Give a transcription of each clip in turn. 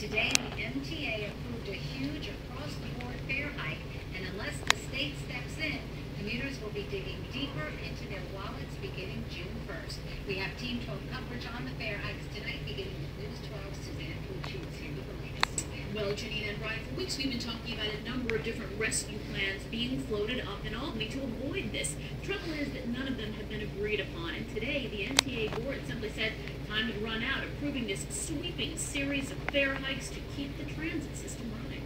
Today, the MTA approved a huge across-the-board fare hike, and unless the state steps in, commuters will be digging deeper into their wallets beginning June 1st. We have Team 12 coverage on the fare hikes tonight, beginning with News 12's Suzanne Pucci is here with the latest. Well, Janine and Brian, for weeks we've been talking about a number of different rescue plans being floated up in Albany to avoid this. The trouble is that none of them have been agreed upon, and today the MTA board simply said time had run out, approving this sweeping series of fare hikes to keep the transit system running.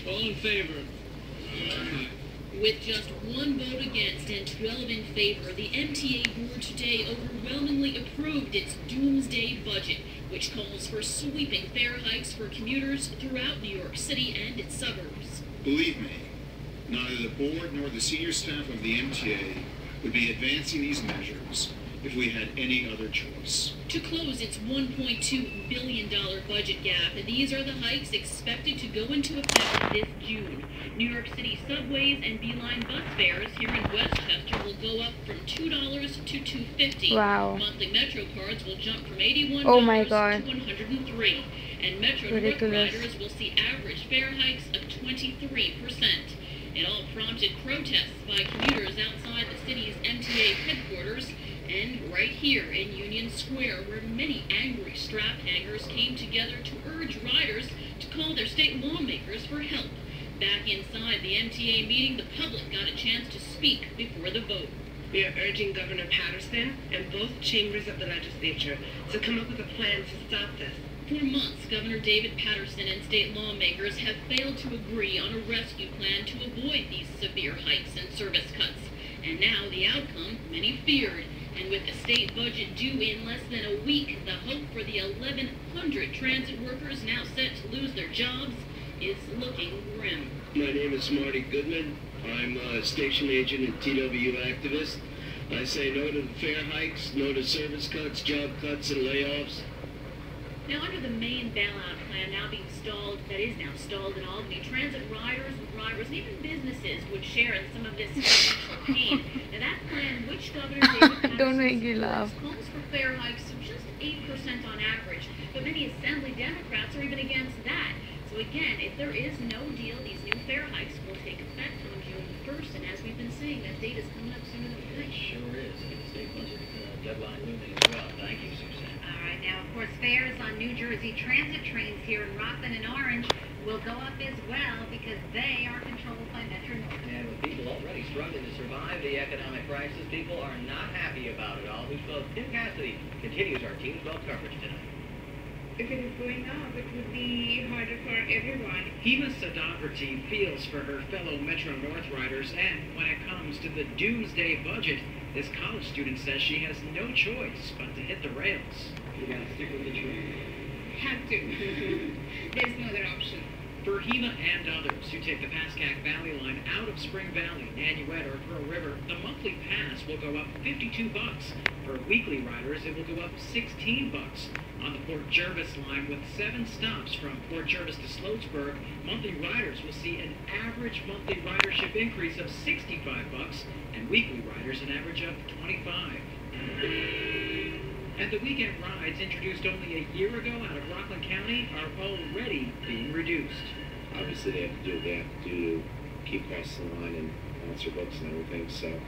All in favor? With just one vote against and 12 in favor, the MTA board today overwhelmingly approved its doomsday budget, which calls for sweeping fare hikes for commuters throughout New York City and its suburbs. Believe me, neither the board nor the senior staff of the MTA would be advancing these measures if we had any other choice. To close its $1.2 billion budget gap, and these are the hikes expected to go into effect this June. New York City subways and Beeline bus fares here in Westchester will go up from $2 to $2.50. Wow. Monthly Metro cards will jump from $81 Oh my to God. $103. And Metro North Ridiculous. riders will see average fare hikes of 23%. It all prompted protests by commuters outside the city's MTA headquarters and right here in Union Square, where many angry strap hangers came together to urge riders to call their state lawmakers for help. Back inside the MTA meeting, the public got a chance to speak before the vote. We are urging Governor Patterson and both chambers of the legislature to come up with a plan to stop this. For months, Governor David Patterson and state lawmakers have failed to agree on a rescue plan to avoid these severe hikes and service cuts. And now the outcome, many feared. And with the state budget due in less than a week, the hope for the 1,100 transit workers now set to lose their jobs is looking grim. My name is Marty Goodman. I'm a station agent and TW activist. I say no to the fare hikes, no to service cuts, job cuts, and layoffs. Now, under the main bailout plan now being stalled, that is now stalled in Albany, transit riders and drivers and even businesses would share in some of this financial pain. Now, that plan, which Governor David Patterson Don't make you laugh. calls for fare hikes of just 8% on average, but many Assembly Democrats are even against that. So again, if there is no deal, these new fare hikes will take effect on June 1st, and as we've been saying, that date is coming up sooner than we think. Sure is. The state budget deadline looming as well. Thank you, Suzanne. All right, now, of course, fares on New Jersey transit trains here in Rockland and Orange will go up as well because they are controlled by Metro North. And with people already struggling to survive the economic crisis, people are not happy about it all. News 12 Tim Cassidy continues our Team 12 coverage tonight. If it is going up, it would be harder for everyone. Hima feels for her fellow Metro North riders, and when it comes to the doomsday budget, this college student says she has no choice but to hit the rails. You gotta stick with the train. Have to. There's no other option. For Hima and others who take the Pascack Valley line out of Spring Valley, Nanuet, or Pearl River, the monthly pass will go up $52. For weekly riders, it will go up $16. On the Port Jervis line, with 7 stops from Port Jervis to Sloatsburg, monthly riders will see an average monthly ridership increase of $65, and weekly riders an average of $25. And the weekend rides introduced only a year ago out of Rockland County are already being reduced. Obviously, they have to do what they have to do to keep costs in line and answer books and everything, so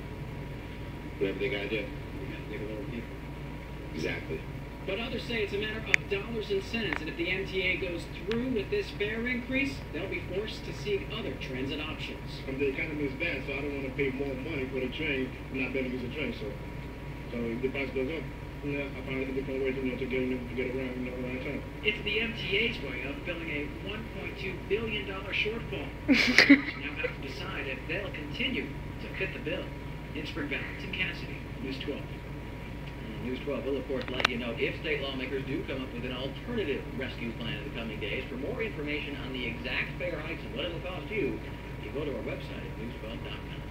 whatever they gotta do. We gotta take a little people. Exactly. But others say it's a matter of dollars and cents, and if the MTA goes through with this fare increase, they'll be forced to seek other transit options. The economy is bad, so I don't want to pay more money for the train and not be able to use the train. So if the price goes up, I find a different way to get around, around town. It's the MTA's way of filling a $1.2 billion shortfall. Now have to decide if they'll continue to fit the bill. In Spring Valley, Tim Cassidy, News 12. News 12 will, of course, let you know if state lawmakers do come up with an alternative rescue plan in the coming days. For more information on the exact fare hikes and what it will cost you, you go to our website at news12.com.